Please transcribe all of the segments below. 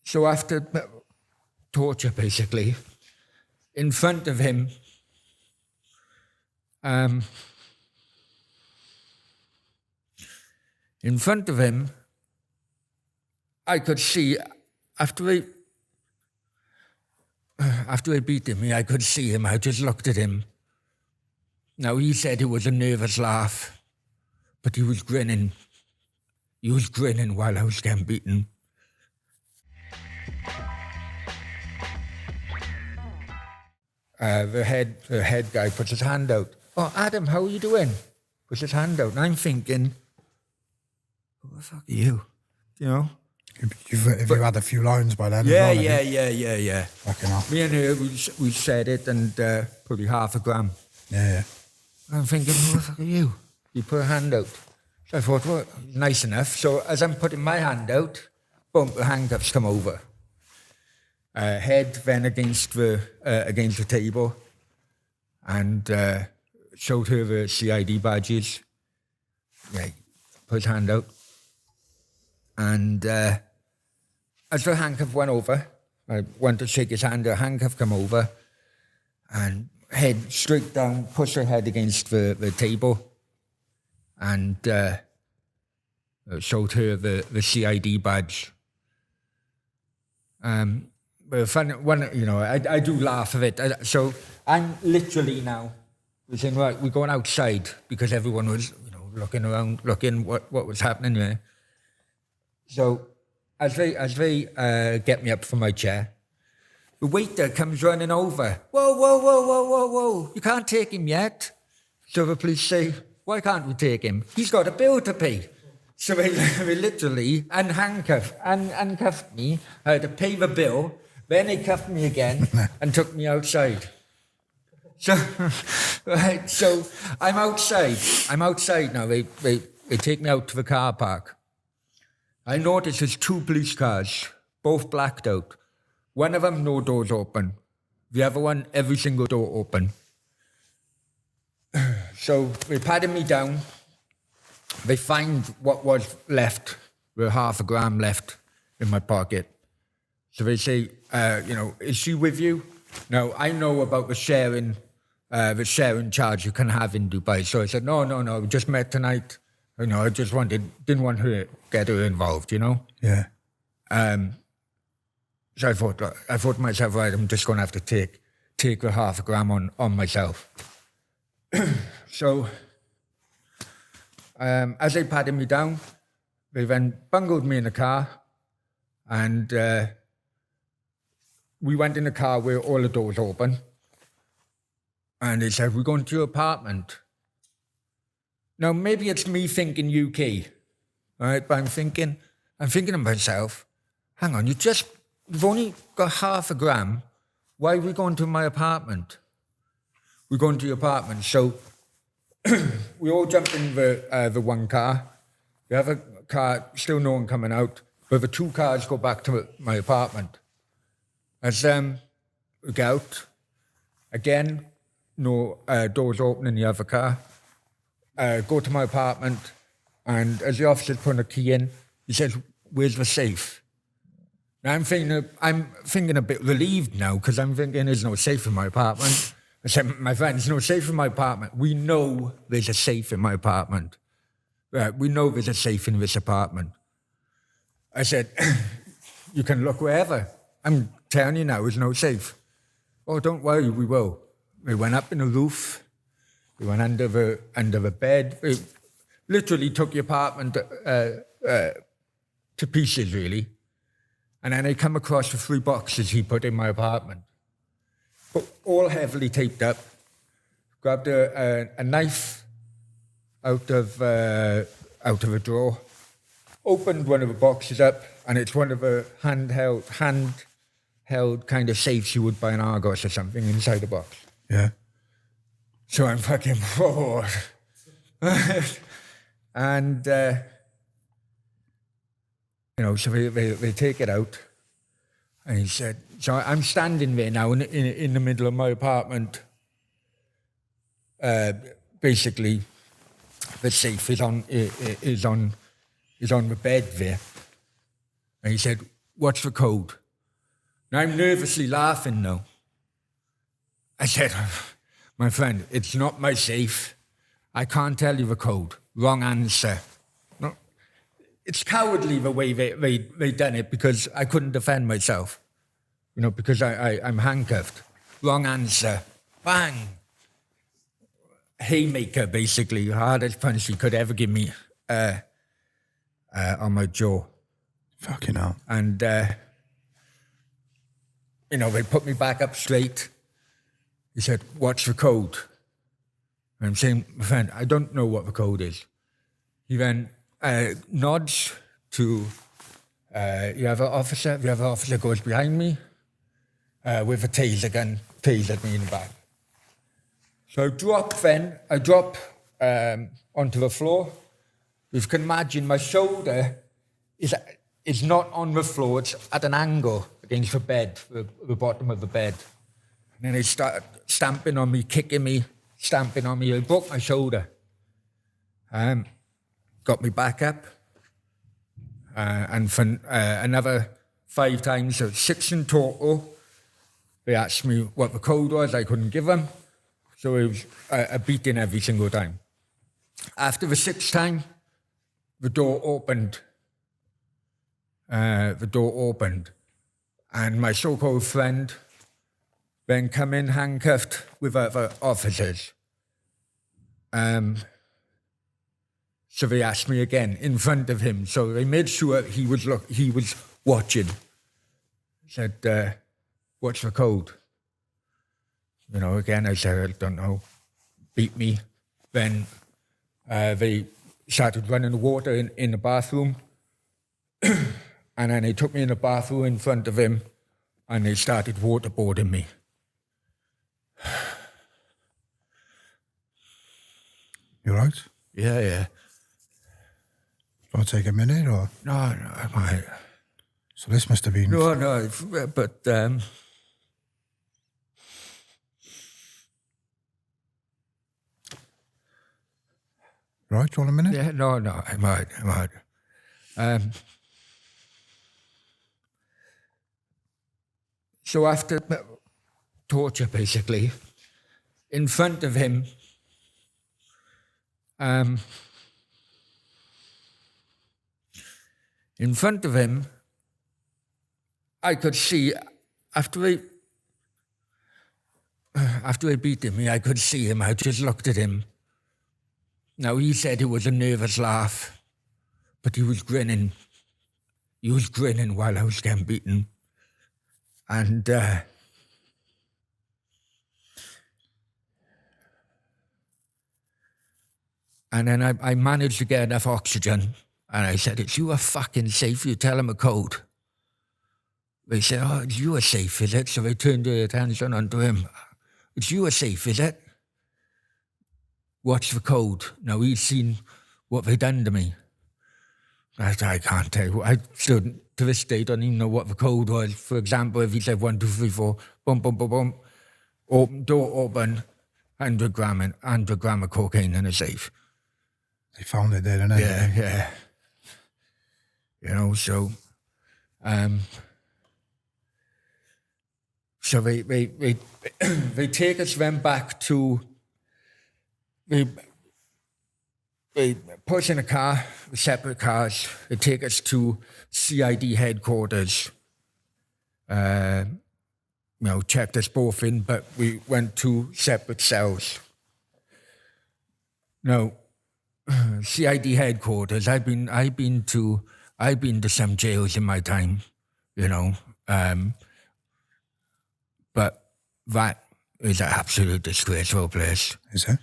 So after torture, basically, in front of him, I could see, after I beat him, I could see him. I just looked at him. Now, he said it was a nervous laugh, but he was grinning. He was grinning while I was getting beaten. The head guy puts his hand out. Oh, Adam, how are you doing? Puts his hand out. And I'm thinking, who the fuck are you? You know? Have you had a few lines by then? Yeah, as well, yeah. Fucking hell. Me and her, we said it and probably half a gram. Yeah. I'm thinking, who the fuck are you? He put a hand out. So I thought, well, nice enough. So as I'm putting my hand out, boom, the handcuffs come over. Head then against the table, and showed her the CID badges. Yeah, put his hand out. And as the handcuff went over, I went to shake his hand, the handcuff come over, and head straight down, pushed her head against the table, and showed her the CID badge. But fun, I do laugh of it. So I'm literally now, we're saying, right, we're going outside, because everyone was, looking around, looking what was happening there. So as they get me up from my chair, the waiter comes running over. Whoa, you can't take him yet. So the police say, why can't we take him? He's got a bill to pay. So they literally uncuffed me. I had to pay the bill. Then they cuffed me again and took me outside. So, right, so I'm outside. I'm outside now. They take me out to the car park. I notice there's 2 police cars, both blacked out. One of them, no doors open. The other one, every single door open. So they patted me down. They find what was left, the half a gram left in my pocket. So they say, is she with you? Now, I know about the sharing charge you can have in Dubai. So I said, no, we just met tonight. I just didn't want her to get her involved, Yeah. So I thought to myself, right, I'm just going to have to take the half a gram on myself. So as they patted me down, they then bungled me in the car, and we went in the car where all the doors open, and they said, we're going to your apartment. Now, maybe it's me thinking UK, right? But I'm thinking to myself, hang on, you've only got half a gram. Why are we going to my apartment? We're going to your apartment. So we all jumped in the one car. The other car, still no one coming out. But the 2 cars go back to my apartment. As we get out, again, no doors open in the other car. Go to my apartment, and as the officer's putting a key in, he says, where's the safe? Now I'm thinking a bit relieved now, because I'm thinking there's no safe in my apartment. I said, my friend, there's no safe in my apartment. We know there's a safe in my apartment. We know there's a safe in this apartment. I said, you can look wherever. I'm telling you now, there's no safe. Oh, don't worry, we will. We went up in the roof. We went under the bed. We literally took the apartment to pieces, really. And then I come across the 3 boxes he put in my apartment, but all heavily taped up. Grabbed a knife out of a drawer, opened one of the boxes up, and it's one of the handheld kind of safes you would buy in Argos or something inside the box. Yeah. So I'm fucking bored. And, so they take it out. And he said, so I'm standing there now in the middle of my apartment. Basically, the safe is on the bed there. And he said, what's the code? And I'm nervously laughing now. I said, my friend, it's not my safe. I can't tell you the code. Wrong answer. No, it's cowardly the way they done it because I couldn't defend myself. You know, because I'm handcuffed. Wrong answer. Bang. Haymaker, basically. Hardest punch he could ever give me on my jaw. Fucking hell. And, you know, they put me back up straight. He said, what's the code? And I'm saying, my friend, I don't know what the code is. He then nods to the other officer. The other officer goes behind me with a taser gun, tasered me in the back. So I drop onto the floor. If you can imagine, my shoulder is not on the floor, it's at an angle against the bed, the bottom of the bed. And then they start stamping on me, kicking me, stamping on me. I broke my shoulder. Got me back up. And for another 5 times, so 6 in total, they asked me what the code was. I couldn't give them. So it was a beating every single time. After the 6th time, the door opened. And my so-called friend then come in handcuffed with other officers. So they asked me again in front of him. So they made sure he was watching. Said, what's the code? You know, again, I said, I don't know. Beat me. Then they started running the water in the bathroom. And then they took me in the bathroom in front of him and they started waterboarding me. You right? Yeah. Want to take a minute or? No, I might. So this must have been... No, but... Right, do you want a minute? Yeah, no, I might. So after torture, basically, in front of him, I could see, after he beat me, I could see him. I just looked at him. Now, he said it was a nervous laugh, but he was grinning. He was grinning while I was getting beaten. And then I managed to get enough oxygen. And I said, it's you are fucking safe. You tell him a code. They said, oh, it's you are safe, is it? So they turned their attention onto him. It's you are safe, is it? What's the code? Now he's seen what they done to me. I can't tell you. I still, to this day, don't even know what the code was. For example, if he said 1, 2, 3, 4, boom, boom, boom, boom, door open, 100 gram of cocaine in a safe. They found it there, didn't they? Yeah. You know, so they take us then back to, they put us in a car, separate cars. They take us to CID headquarters. Checked us both in, but we went to separate cells. Now, CID headquarters. I've been to some jails in my time, but that is an absolute disgraceful place. Is it?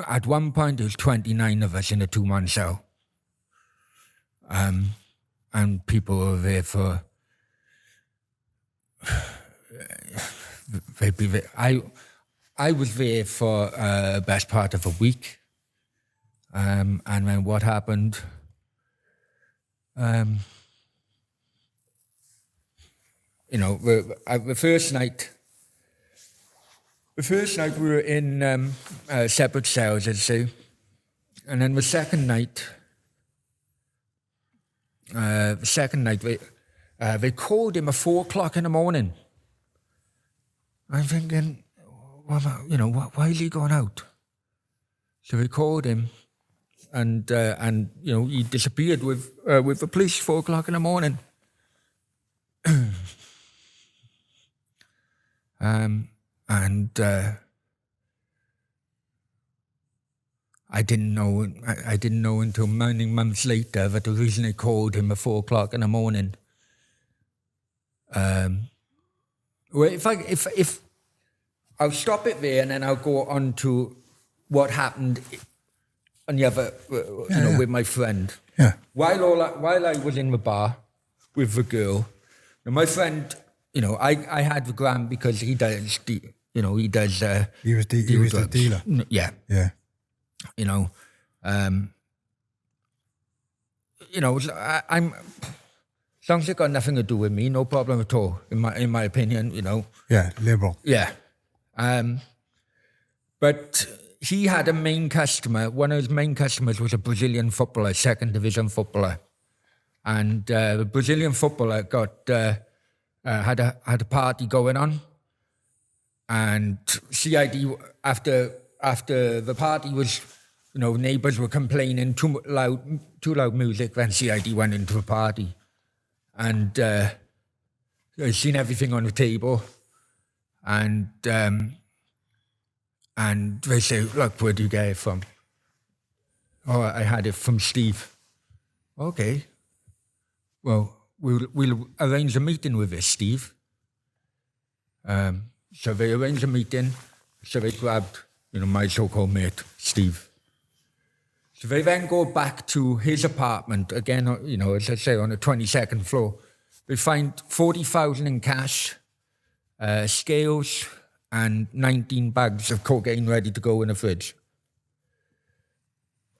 At one point, there was 29 of us in a 2-man cell. And people were there for... I was there for the best part of a week. And then what happened... the first night... The first night we were in separate cells, I'd say. And then the second night, The second night, they called him at 4:00 in the morning. I'm thinking, why is he going out? So they called him, and he disappeared with the police 4:00 in the morning. I didn't know. I didn't know until many months later that the reason they called him at 4:00 in the morning. Well, if I'll stop it there and then I'll go on to what happened on the other, with my friend. Yeah. While I was in the bar with the girl, now my friend, I had the gram because he does He was the drugs. dealer. Yeah. Yeah. I'm. As long as it got nothing to do with me, no problem at all. In my opinion, Yeah, liberal. Yeah. But he had a main customer. One of his main customers was a Brazilian footballer, second division footballer, and the Brazilian footballer got had a party going on, and CID after the party was, neighbours were complaining too loud music. Then CID went into the party, and they seen everything on the table, and they say, "Look, where do you get it from?" "Oh, I had it from Steve." "Okay, well, we'll arrange a meeting with this Steve." So they arranged a meeting. So they grabbed, my so-called mate, Steve. So they then go back to his apartment again. As I say, on the 22nd floor. They find 40,000 in cash, scales, and 19 bags of cocaine ready to go in the fridge.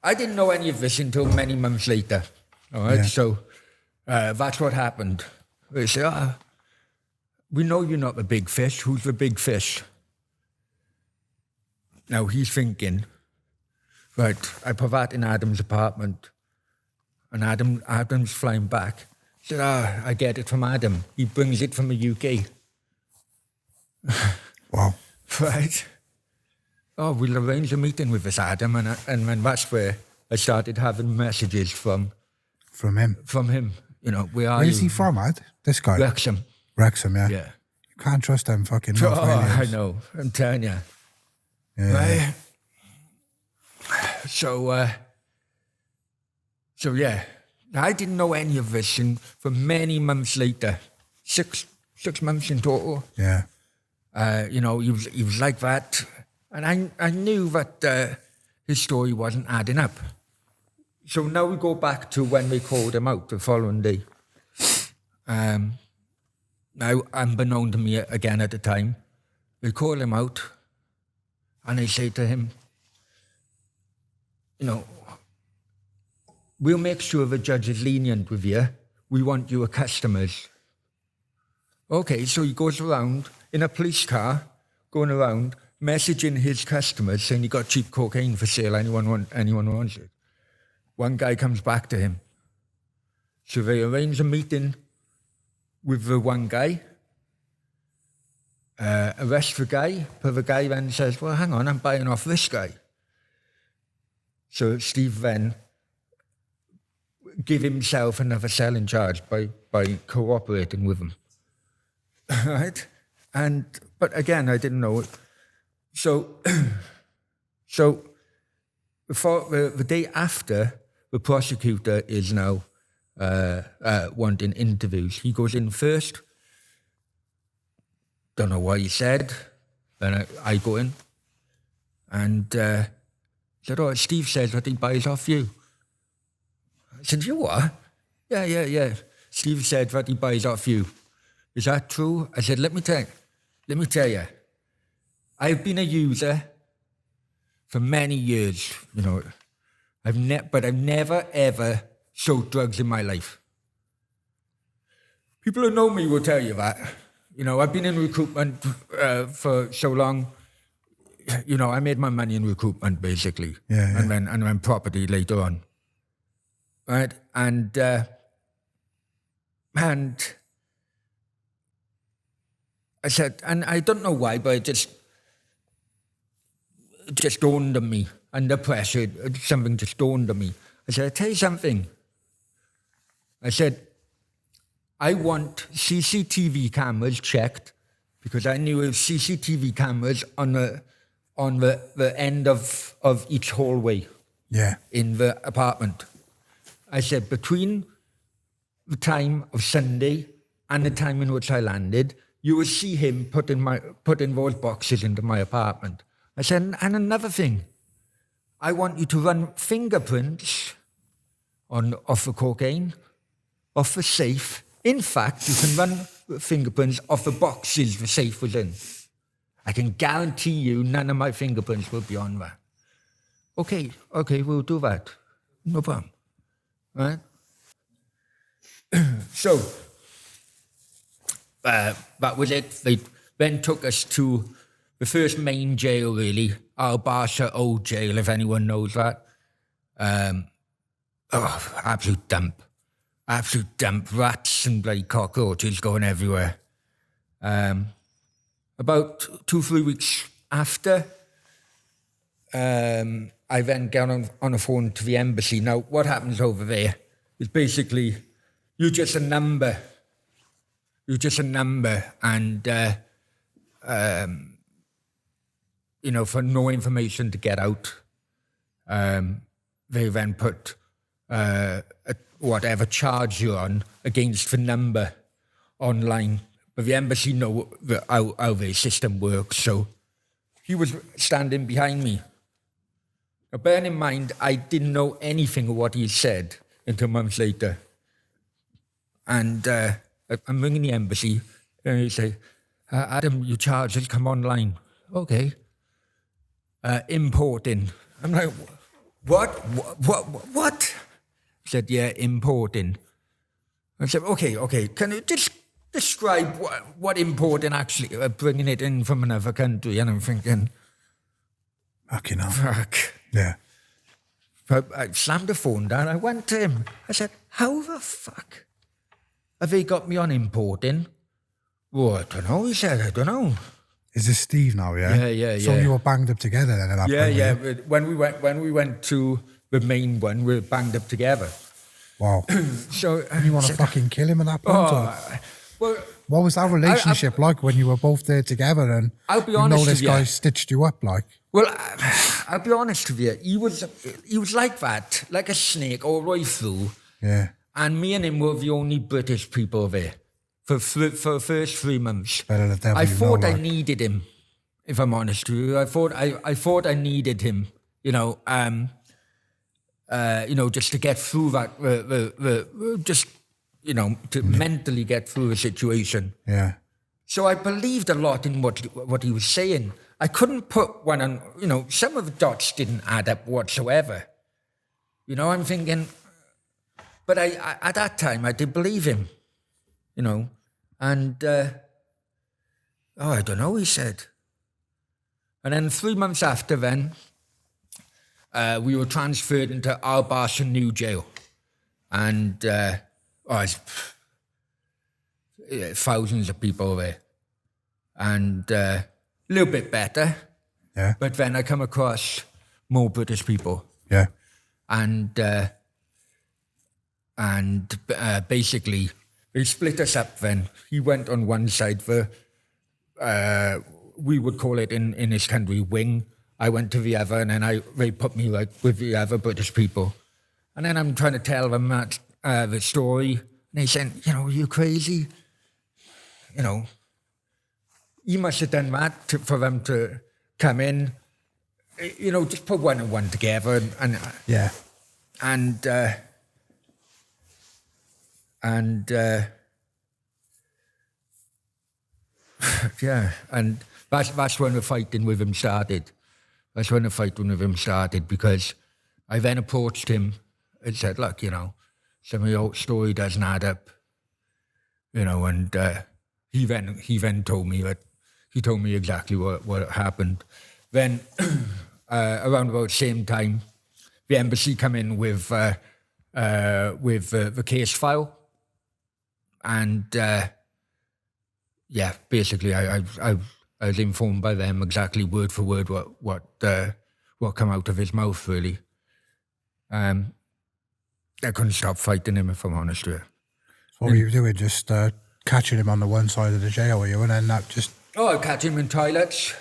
I didn't know any of this until many months later. All right, so that's what happened. They say, "We know you're not the big fish. Who's the big fish?" Now he's thinking, right, I put that in Adam's apartment, and Adam's flying back. He said, I get it from Adam. He brings it from the UK. Wow. Right. We'll arrange a meeting with this Adam, and that's where I started having messages from him. From him. Where are Where you? is he from, Ad? This guy? Wrexham. Wrexham, yeah. Yeah. You can't trust them fucking Oh, North I Indians. know. I'm telling you. Yeah. Right. So yeah, I didn't know any of this, and for many months later, six months in total. Yeah. He was like that, and I knew that his story wasn't adding up. So now we go back to when they called him out the following day. Now, unbeknown to me again at the time, they call him out, and they say to him, we'll make sure the judge is lenient with you. We want your customers. Okay, so he goes around in a police car, going around, messaging his customers, saying he got cheap cocaine for sale, anyone wants it. One guy comes back to him. So they arrange a meeting with the one guy, arrest the guy, but the guy then says, well, hang on, I'm buying off this guy. So Steve then give himself another selling charge by cooperating with him. Right? But again, I didn't know it. So before the day after, the prosecutor is now wanting interviews. He goes in first. Don't know what he said. Then I go in. And said, Steve says that he buys off you. I said, you what? Yeah. Steve said that he buys off you. Is that true? I said, let me tell you. I've been a user for many years, I've never, ever sold drugs in my life. People who know me will tell you that. I've been in recruitment for so long. I made my money in recruitment, basically. Yeah. And then property later on. Right? And And I said, and I don't know why, but it just dawned on me. Under pressure, something just dawned on me. I said, I'll tell you something. I said, I want CCTV cameras checked because I knew it was CCTV cameras on the end of each hallway Yeah. in the apartment. I said, between the time of Sunday and the time in which I landed, you will see him putting those boxes into my apartment. I said, and another thing, I want you to run fingerprints off the cocaine, off the safe. In fact, you can run fingerprints off the boxes the safe was in. I can guarantee you none of my fingerprints will be on that. Okay, we'll do that. No problem. Right? So, that was it. They then took us to the first main jail, really, Al Barsha Old Jail, if anyone knows that. Absolute dump. Absolute dump. Rats and bloody cockroaches going everywhere. About 2-3 weeks after, I then got on the phone to the embassy. Now, what happens over there is basically you're just a number. You're just a number, and for no information to get out, they then put whatever charge you're on against the number online. But the embassy know how their system works, so he was standing behind me. Now, bear in mind, I didn't know anything of what he said until months later. And I'm ringing the embassy, and they say, Adam, your charge has come online. Okay. Importing. I'm like, what? He said, yeah, importing. I said, okay, can you just describe what importing actually, bringing it in from another country? And I'm thinking, Fucking hell. fuck. Yeah. But I slammed the phone down. I went to him. I said, how the fuck have they got me on importing? Well, I don't know. He said, I don't know. Is this Steve now, yeah? Yeah. So you were banged up together then at that point? Yeah. But when we went to the main one, we were banged up together. Wow. So You want to fucking kill him at that point? or? Well, What was that relationship like when you were both there together and I'll be you honest know this with you. guy stitched you up like? Well, I'll be honest with you. He was like that, like a snake all the way through. Yeah. And me and him were the only British people there for the first 3 months. Better the devil I you know, thought I like. needed him, if I'm honest with you. I thought I needed him, just to get through that, to mentally get through the situation. Yeah. So I believed a lot in what he was saying. I couldn't put one on, some of the dots didn't add up whatsoever. I'm thinking, but I at that time I did believe him, and I don't know, he said. And then 3 months after then, we were transferred into Al Barsha New Jail. And thousands of people there. And a little bit better. Yeah. But then I come across more British people. Yeah. And basically, they split us up then. He went on one side for, we would call it in his country, wing. I went to the other, and then they put me like with the other British people. And then I'm trying to tell them that, the story. And they said, you're crazy. You must have done that for them to come in. Just put one and one together. Yeah. And yeah, and that's when the fighting with him started. That's when the fighting with him started, because I then approached him and said, look, some of your story doesn't add up, and he then told me exactly what happened. Then around about the same time, the embassy come in with the case file, And yeah, basically, I was informed by them exactly word for word what come out of his mouth. Really, I couldn't stop fighting him, if I'm honest with you. What were you doing? Just catching him on the one side of the jail, were you? And then that just, Oh, I catch him in toilets.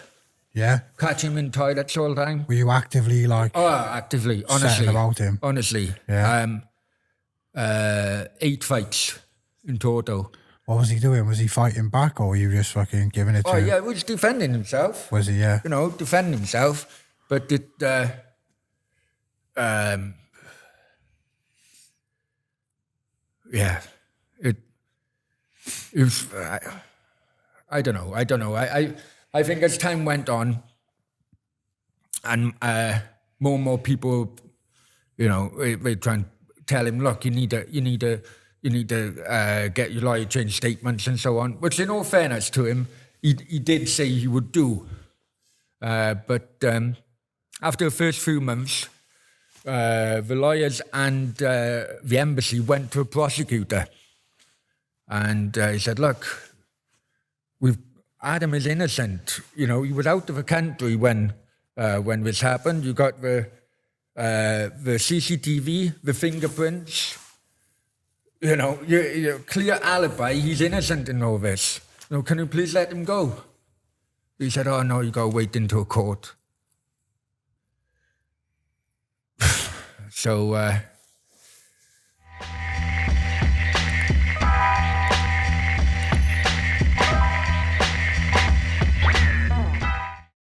yeah? Catch him in toilets all the time. Were you actively like, Oh, actively, honestly. setting about him? Honestly. Yeah. 8 fights in total. What was he doing? Was he fighting back, or were you just fucking giving it to Oh, him? yeah, he was defending himself. Was he, yeah? You know, defending himself. But it, yeah, it was, I don't know. I think as time went on, and more and more people, you know, they try and tell him, look, you need to get your lawyer change statements and so on. Which, in all fairness to him, he did say he would do. But after the first few months, the lawyers and the embassy went to a prosecutor, and he said, look, Adam is innocent. You know, he was out of the country when this happened. You got the CCTV, the fingerprints. You know, you clear alibi. He's innocent in all this. You know, can you please let him go? He said, oh no, you got to wait into a court. So